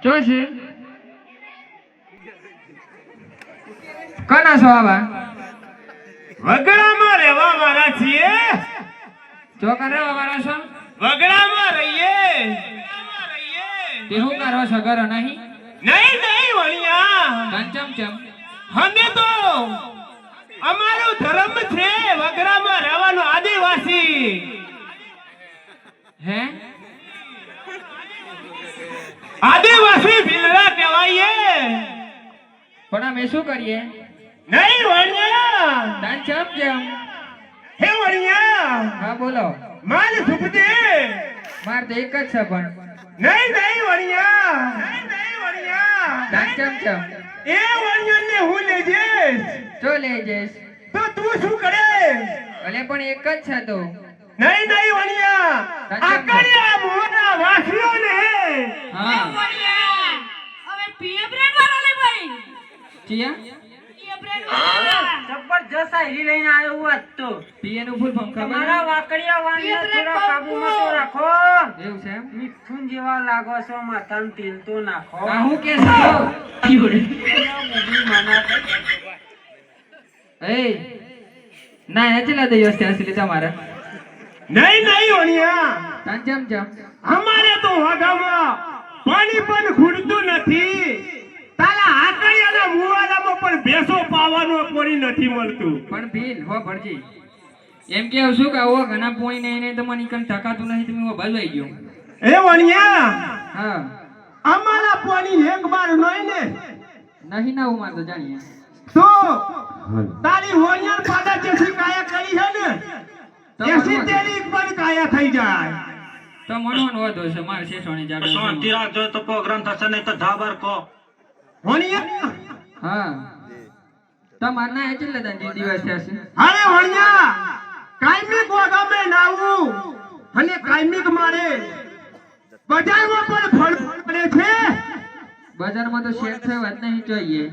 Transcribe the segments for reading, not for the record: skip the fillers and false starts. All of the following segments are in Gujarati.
જોશી કના છો આવા વગડામાં રહેવા વાળા છીએ ચોકન રહેવા વાળા છો વગડામાં રહીએ તે હું કરો છો ઘરો નહીં નહીં વણિયા કંચમ ચમ અમે તો અમારો ધર્મ છે વગડામાં રહેવાનો આદિવાસી હે આદિવાસી ભીલડા કહેવાય પણ અમે શું કરીએ નહીં વણિયા કંચમ ચમ હે વણિયા હા બોલો માલ સુપદે માર તો એક જ છે પણ નહીં વણિયા કંચમ ચમ એ વણિયાને હું લઈ જઈશ જો લઈ જઈશ તો તું શું કરે અલે પણ એક જ છે તો નહીં વણિયા આકડિયા મોના વાસીઓ ને હા હવે પીએ બ્રેડ વાળો લે ભાઈ ચિયા પીએ બ્રેડ વાળો જબરજસ્ત આયરી લઈને આવ્યો હું આજ તો પીએ નું ફૂલ ફોર્મ ખબર તમારા વાકડિયા વાંડા થોડા કાબુમાં તો રાખો એવું છે એમ મીઠું જેવા લાગો છો માથામાં તેલ તો નાખો આ હું કે છો મૂવી માના એ ના એ ચલા દઈ હસ્તે હસલી તમારા નહીં વણિયા કંચમ ચમ અમારે તો વાગામાં પાણી પણ ખૂટતું નથી તારા આકડિયાના મુવાલામાં પણ ભેંસો પાવાનો પાણી નથી મળતું પણ ભીલ હો ભરજી એમ કેવું શું કે આવો ઘણા પોણી નહીં નહીં તો મને કન ટકાતું નહીં તમે હું ભજવાઈ ગયો એ વણિયા હા અમારા પાણી એક બાર નહીં ને નહીં ના હું તો જાણીએ તો તારી વણિયાર પાડા જેથી કાયા કરી છે ને એસી તેરી પણ કાયા થઈ જાય તો મનોનો વધો છે માર શેષોની જાગો શાંતિ રાખજો તો પ્રોગ્રામ થશે નહીં તો ધાબર કો વણિયા હા તમાર ના એટલે દાદી દિવસ થશે અરે વણિયા કાયમિક વાગામે નાવું અને કાયમિક મારે બજારમાં પણ ફળ પડે છે બજારમાં તો શેર થઈ વાત નહીં જોઈએ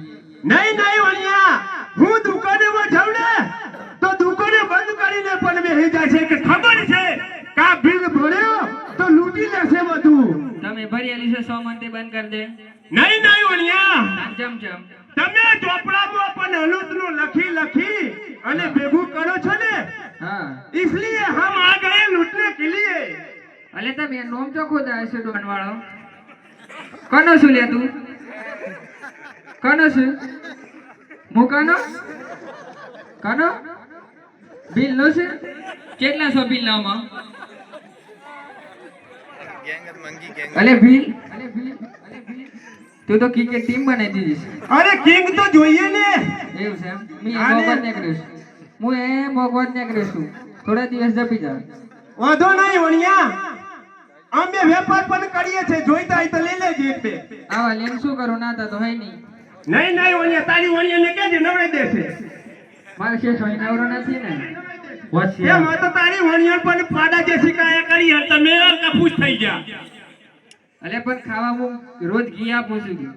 નહીં વણિયા હું દુકાનેમાં જાઉં ને તો દુકાને બંધ કરીને પણ બેહી જાય છે કે ખબર છે કા બિલ ભર્યો તો લૂંટી લેશે બધું તમે ભરેલી છે 100 મન તે બંધ કરી દે નહીં વણિયા ચમ ચમ તમે ચોપડામાં પણ અનુતનું લખી અને ભેગું કરો છો ને હા इसलिए हम आ गए लूटने के लिए અલે તમે નોમ ચોખ્ખો દા છે ડોન વાળો કનો છું લે તું કનો છું મુકાનો કનો બિલ નો છે કેટલા છો બિલ નામાં અલે બિલ તું તો ક્રિકેટ ટીમ બનાવી દીધી છે अरे किंग तो જોઈએ ને એવું છે એમ મોગવત ને કરીશ હું એ મોગવત ને કરીશું થોડા દિવસ જપી જાવ વાંધો નહીં વણિયા અમે વેપાર પણ કરીએ છે જોઈતા હોય તો લઈ લેજે એક બે આવા લેમ શું કરું ના તા તો હે નહીં નહીં વણિયા તારી વણિયાને કહેજે નવડે દેશે મારે શેષ હોય નવરો નથી ને એમ હોય તો તારી વણિયા પણ પાડા જે શિકાયા કરી હર તમે કપૂસ થઈ જા અલે પણ ખાવા હું રોજ ઘી આપું છું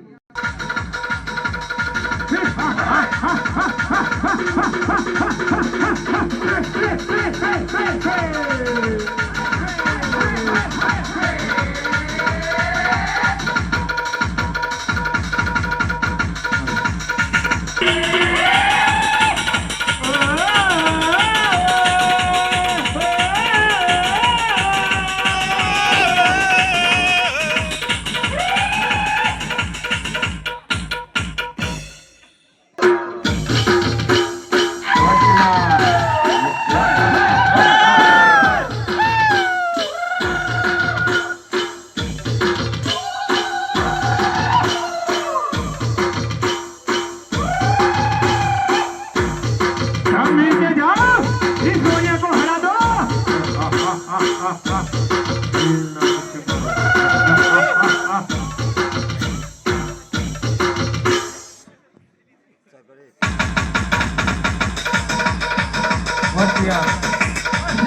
હોશિયાર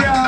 હોશિયાર